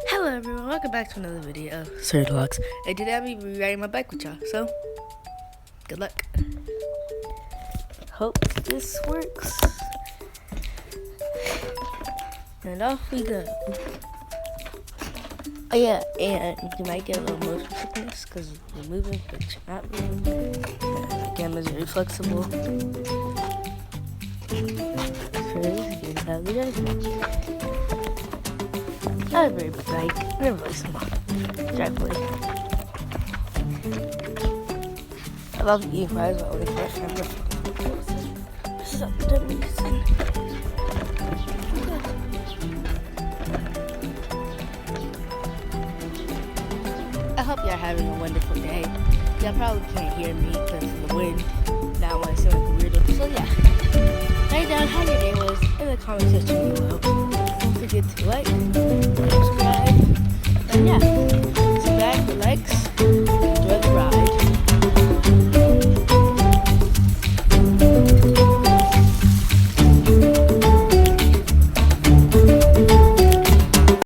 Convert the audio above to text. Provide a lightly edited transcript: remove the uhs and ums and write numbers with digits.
Hello everyone, welcome back to another video of Sir Vlogs. And today I'll be riding my bike with y'all, so good luck. Hope this works. And off we go. Oh yeah, and you might get a little motion sickness because you're moving, but you're not moving. The camera's very flexible. Here's how the judgment. Not a very big bike, they're really small. Driveway. I love eating fries while waiting for a friend. What's up, Demisan? I hope y'all having a wonderful day. Y'all probably can't hear me because of the wind. Now I want to sound like a weirdo. So yeah, write down how your day was in the comment section below. Don't forget to like,